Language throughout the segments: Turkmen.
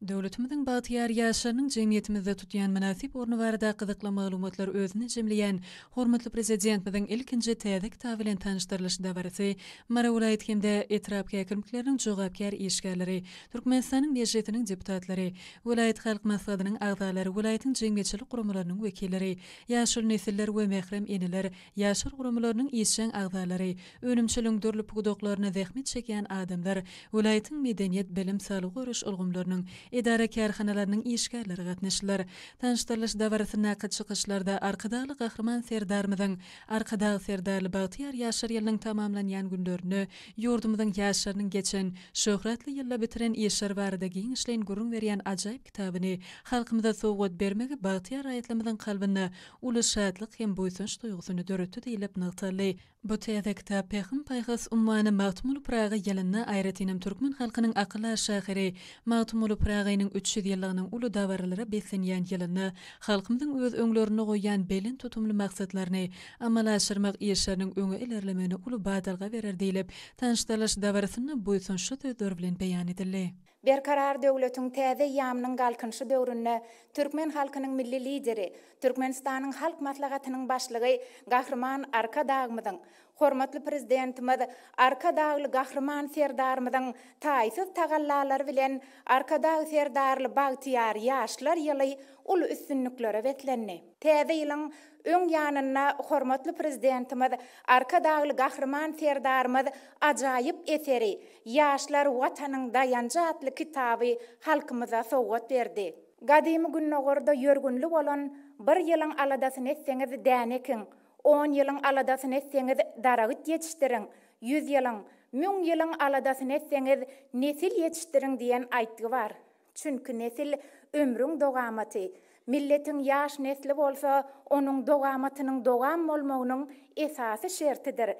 Döwletimizin batyar ýaşlarynyň jemgyýetimizde tutýan münasip orny barada gyzykly maglumatlar özüni jemleýän hormatly prezidentimiziň ilkinji täze kitaby bilen tanışdyrylyşynda barysy Mara vilayet hemde etrapky äkimlikleriniň jogapkar işgärleri, Türkmenistanyň mejlisiniň deputatlary, vilayet halk maslahatynyň agzalary, vilayetin jemgyýetçilik gurumlarynyň wekilleri, ýaşul nesiller we mehrem eniler, ýaşul gurumlarynyň işçiň agzalary, önümçiliň dörlüp hukuklaryna zähmet çekýän adamlar, vilayetin medeniýet, bilim, saglyk görüş ulgumlarynyň idare kärhanalarynyň işgärleri gatnaşdylar. Tanışdyrylışda barysy nakyt çykyşlarda arkadaly gahrman serdarmyzyň arkadaly serdarly Batyar ýaşar ýylynyň tamamlanýan günlerini, ýurdumyzyň ýaşlarynyň geçen şöhratly ýylla bitiren işler barada giň işleýän gurun berýän ajaýyp kitabyny halkymyza sowgat bermegi Batyar raýatlarymyzyň kalbyny uly şadlyk hem boýsunç duýgusyny döretdi diýilip nagtaly. Bu täze kitap Pehim Paýhas unwany Magtumul Praga ýylyna aýratynam türkmen halkynyň akla şahyry Magtumul Pragaýynyň 300 ýyllygynyň uly dawarlara beslenýän ýylyny, halkymyzyň öz öňlerine goýan belin tutumly maksatlaryny amala aşyrmak işleriniň öňe ilerlemegine uly badalga berer diýilip, tanışdyrlyş dawrasyny boýsunçly söýler bilen beýan edildi. Berkarar döwletiň täze ýamynyň galkynşy döwründe türkmen halkynyň milli lideri, Türkmenistanyň halk maslahatynyň başlygy Gahrman Arkadagmyzyň, hormatly prezidentimiz Arkadagly Gahrman serdarmyzyň taýsyz tagallalary bilen Arkadag serdarly Batyar ýaşlar ýyly uly üstünliklere betlenni. Täze ýylyň öň ýanyna hormatly prezidentimiz Arkadagly Gahrman serdarmyz ajaýyp eseri ýaşlar watanyň dayanjy atly kitaby halkymyza sowgat berdi. Gadymy günnogorda ýörgünli bolan 1 ýylyň aladasyny etseňiz dänekiň, 10 ýylyň aladasyny etseňiz daragyt ýetişdiriň, 100 ýylyň, 1000 ýylyň aladasyny etseňiz nesil ýetişdiriň diýen aýtgy bar. Çünki nesil ömrüň dogamaty. Milletiň ýaş nesli bolsa, onuň dogamatynyň dogam bolmagynyň esasy şertidir.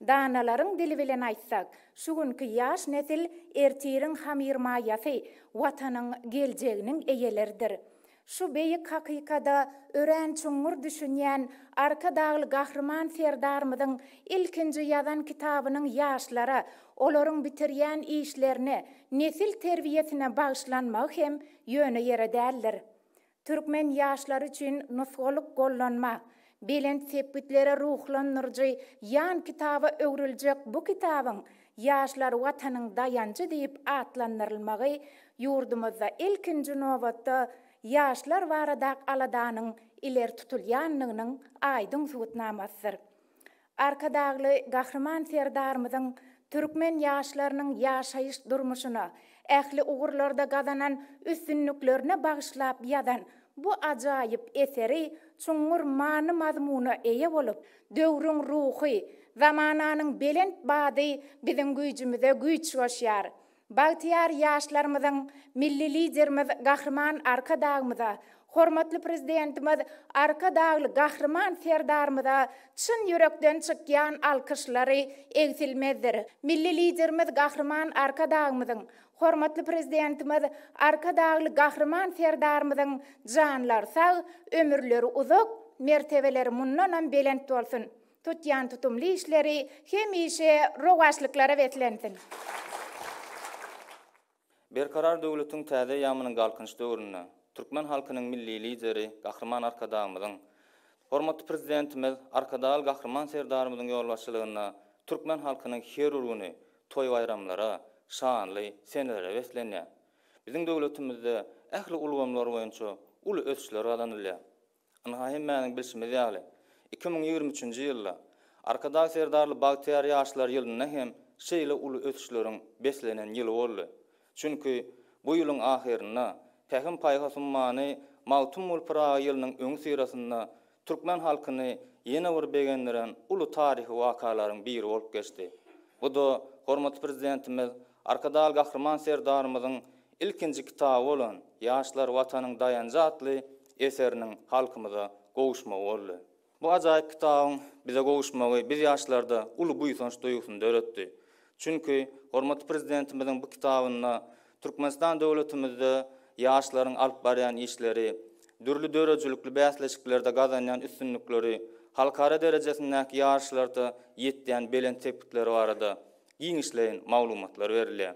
Danalaryň dili bilen aýtsak, şu günkü ýaş nesil ertiriň hamirmaýasy, watanyň geljeginiň eýeleridir. Şu beýik hakykada ören çuňur düşünýän Arkadagly Gahrman serdarmyzyň ilkinji ýazan kitabynyň ýaşlara, olaryň bitirýän işlerini, nesil terbiýesine bagyşlanmak hem ýöne ýere däldir. Türkmen ýaşlary üçin nusgalyk gollanma, belent sepitleri ruhlandyrjy ýan kitaba öwriljek bu kitabyň ýaşlar watanyň dayanjy diýip atlandyrylmagy ýurdumyzda ilkinji nowatda ýaşlar barada aladanyň iler tutulýanlygynyň aýdyn subutnamasydyr. Arkadagly Gahrman serdarmyzyň türkmen ýaşlarynyň ýaşaýyş durmuşyna, ähli ugurlarda gazanan üstünliklerine bagyşlap ýazan bu ajaýyp eseri çuňur many mazmuny eýe bolup, döwrüň ruhy, zamananyň belent bady biziň güýjümize güýç goşýar. Batyar ýaşlarymyzyň milli liderimiz Gahrman Arkadagmyza, hormatly prezidentimiz Arkadagly Gahrman serdarmyza çyn ýürekden çykýan alkyşlary egsilmezdir. Milli liderimiz Gahrman Arkadagmyzyň, hormatly prezidentimiz Arkadagly Gahrman serdarmyzyň janlar sag, ömürleri uzak, mertebeleri mundan belent bolsun. Tutýan tutumly işleri hemişe rogaşlyklara betlensin. Berkarar döwletiň täze ýamynyň galkynçy döwründe türkmen halkynyň milli lideri Gahrman Arkadagmyzyň, hormatly prezidentimiz Arkadaly Gahrman serdarmyzyň ýolbaşçylygyna türkmen halkynyň her urguny toý bayramlara, şanly senelere beslenýär. Biziň döwletimizde ähli ulgamlar boýunça uly ösüşler galanylýar. Anaha hemmäniň bilşimi ýaly 2023-nji ýylda Arkadaly serdarly Batyar ýaşlar ýylyna hem şeýle uly ösüşleriň beslenen ýyly boldy. Çünki bu ýylyň ahyrynda Pehim Paýhas unwany Magtumul Praga ýylynyň öň syrasynda türkmen halkyny ýene bir begendiren uly taryhy wakalaryň biri bolup geçdi. Bu da hormatly prezidentimiz Arkadaly Gahrman serdarmyzyň ilkinji kitaby bolan Ýaşlar watanyň dayanjy atly eseriniň halkymyza gowuşmagy boldy. Bu ajaýyp kitabyň bize gowuşmagy biz ýaşlarda uly buýsunç duýgusyny döretdi. Çünki hormatly prezidentimiziň bu kitabyna Türkmenistan döwletimizde ýaşlaryň alyp barýan işleri, dürli dörejilikli bäsleşiklerde gazanýan üstünlikleri, halkara derejesindäki ýaşlarda ýetýän belent tepkitleri barada giň işleýän maglumatlar berilýär.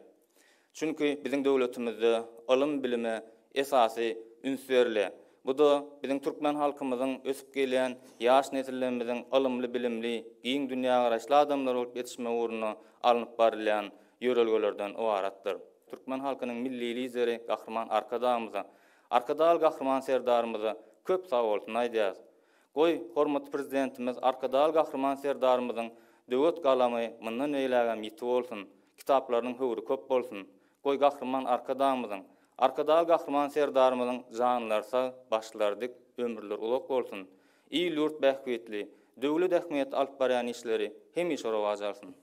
Çünki bizim döwletimizde alym bilimi esasy ünsürle. Bu da bizim Türkmen halkymyzyň ösüp gelýän ýaş nesillerimizin alymly bilimli, giň dünýä garaşly adamlar bolup ýetişme uğruna alınıp barylan ýörelgelerden ibaratdyr. Türkmen halkynyň milli lideri Gahrman Arkadağymyza, Arkadağ Gahrman serdarymyza köp sag bolsun aýdýas. Goý hormatly prezidentimiz Arkadağ Gahrman serdarymyzyň döwlet galamy mundan eýlägem ýiti bolsun, kitaplarynyň höwri köp bolsun. Goý Gahrman Arkadağymyzyň Arkadağ Gahrman serdarymyzyň janlarsa başlardyk ömürler ulak bolsun. İyi lurt bähwetli, döwlet ähmiýet alyp barýan işleri hemişe rowajalsyn.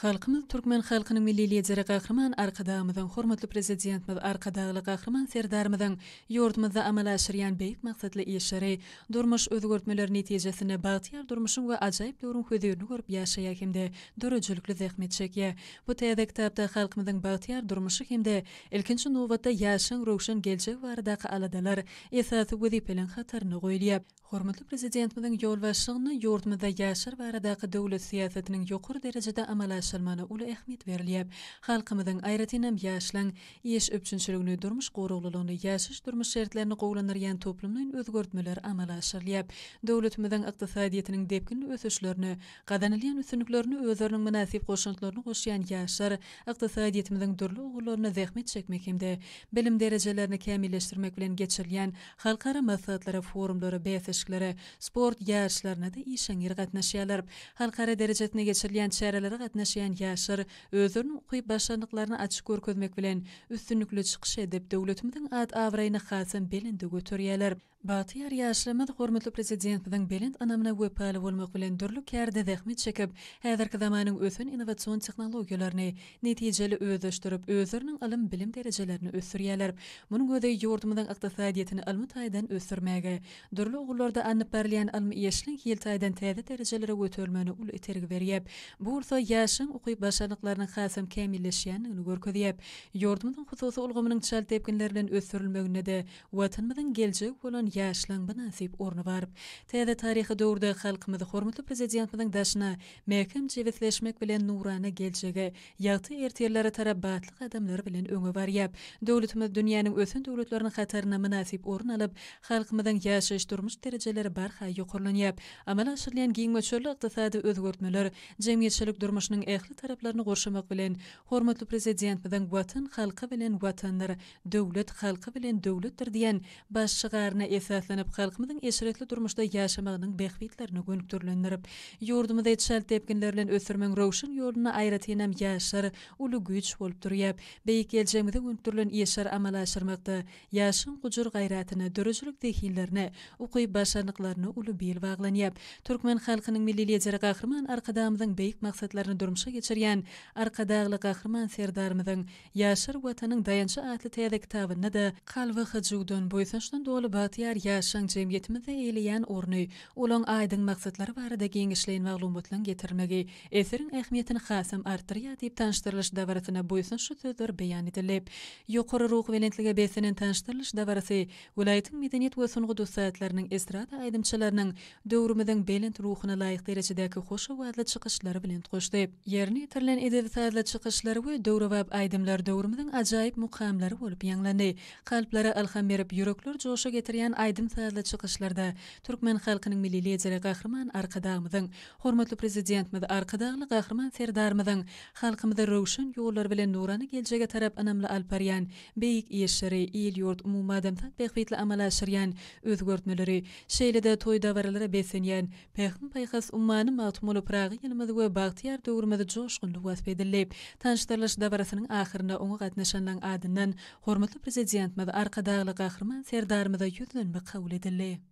Halkymyz Türkmen halkynyň milli lideri Gahrman Arkadağymyzyň hormatly prezidentimiz Arkadağly Gahrman serdarymyzyň ýurdumyzda amala aşyrýan beýik maksatly işleri, durmuş özgörtmeler netijesinde bagtyar durmuşyň we ajaýyp döwrüň höwürini görüp ýaşaýar hemde dörejlikli zähmet çekýär. Bu täze kitapda halkymyzyň bagtyar durmuşy hemde ilkinji nowatda ýaşaň rowşan geljek baradaky aladalar esasy wezipeleň hataryny goýulýar. Hormatly prezidentimizin ýolbaşçylygyny ýurdumyzda ýaşar baradaky döwlet siýasatiniň ýokary derejede amala aşyrmana uly ähmiýet berilýär. Halkymyzyň aýratynam ýaşlaň iş öpçünçiligini, durmuş goruglylygyny, ýaşaş durmuş şertlerini gowlanyrýan toplumyň özgörtmeler amala aşyrylýar. Döwletimiziň ykdysadyýetiniň depkinli ösüşlerini, gadanylýan üstünliklerini özleriniň münasip goşuntylaryny goşýan ýaşar, ykdysadyýetimiziň durly ugurlaryna zähmet çekmek hemde bilim derejelerini kämilleşdirmek bilen geçirilýän halkara maslahatlara, forumlara, beýleşiklere, sport ýarşlaryna da işeňir gatnaşýarlar. Halkara derejesine geçirilýän çärelere gatnaşýan ýaşar özleriniň ukyp başarlyklaryny açyk görkezmek bilen üstünlikli çykyş edip döwletimiziň ad-awraýyny hasam belinde götürýärler. Batyar ýaşlamad hormatly prezidentimiziň belend anamyna wepaly bolmak bilen durly kärde zähmet çekip, häzirki zamanyň ösün innowasion tehnologiýalaryny netijeli özleşdirip, özleriniň alym bilim derejelerini ösürýärler. Munyň gözi ýurdumyzyň ykdysadyýetini almy taýdan ösürmäge, durly ugurlarda anyp berilýän almy ýeşliň ýyltaýdan täze derejelere götürmeni uly etergi berýär. Bu ursa ýaşyň ukyp başarlyklarynyň hasam kämilleşýändigini görkezýär. Ýurdumyzyň hususy ulgamynyň çal tepkinleri bilen ösürilmegine de watanymyzyň geljek bolan ýaşlaň nasip orny baryp, täze taryhy döwürde halkymyzy hormatly prezidentimiziň daşyna mäkem jewetleşmek bilen nurana geljege, ýagty ertirlere tarap batlyk adamlar bilen öňe barýar. Döwletimiz dünýäniň ösün döwletleriniň hataryna münasip orun alyp, halkymyzyň ýaşaş durmuş derejeleri barha ýokurlanýar. Amala aşyrylýan giňmeçörli ykdysady özgörtmeler, jemgyýetçilik durmuşynyň ähli taraplaryny gorşamak bilen hormatly prezidentimiziň watan halky bilen watanlar, döwlet halky bilen döwletdir diýen baş şygaryna esaslanyp halkymyzyň eşretli durmuşda ýaşamagynyň behwitlerini gönükdirlendirip, ýurdumyzda ýetişäl tepkinler bilen ösürmeň rowşan ýoluna aýratynam ýaşar uly güýç bolup durýar. Beýik geljegimizde gönükdirilen ýaşar amala aşyrmakda ýaşyň gujur gaýratyny, dörejlik dehinlerini, ukyp başarlyklaryny uly bel baglanýar. Türkmen halkynyň milli lideri Gahrman Arkadağymyzyň beýik maksatlaryny durmuşa geçirýän Arkadağly Gahrman serdarymyzyň ýaşar watanyň dayançy atly täze kitabyna da kalwy hyjugdan boýsunçdan doly batyar ýaşaň jemgyýetimizde eýleýän orny, olaň aýdyň maksatlary barada geňişleýän maglumatlaryny getirmegi, eseriň ähmiýetini hasam artdyrýar diýip tanışdyrylyş dawratyna boýsunçy sözler beýan edilip, ýokary ruh welentlige besinen tanışdyrylyş dawrasy welaýatyň medeniýet we sungy dostatlarynyň estrada aýdymçylarynyň döwrümizden belent ruhuna laýyk derejedäki hoşawatly çykyşlary bilen goşdy. Ýerine ýetirilen edebiyatly çykyşlary we döwrewap aýdymlar döwrümizden ajaýyp mukamlary bolup ýanglandy. Kalplere alham berip, ýürekler joşa getirýän aýdym saýly çykyşlarda Türkmen halkynyň milli lideri Gahrman Arkadağymyzyň, hormatly prezidentimiz Arkadağly Gahrman serdarymyzyň halkymyzda rowşan ýollar bilen nurany geljege tarap anamly alparýan beýik işleri, il ýurt umumy adamzat behwitli amala aşyrýan özgörtmeleri, şeýlede toý dawarlara besenýän peýham paýhas ummany matmuly pragy ýylmyzy we bagtyar döwrümizde joşgunly wasp edilip, tanışdyrylyş dawrasynyň ahyrynda oňa gatnaşanlaryň adyndan hormatly prezidentimiz Arkadağly Gahrman serdarymyza ýüzlenme kabul edildi.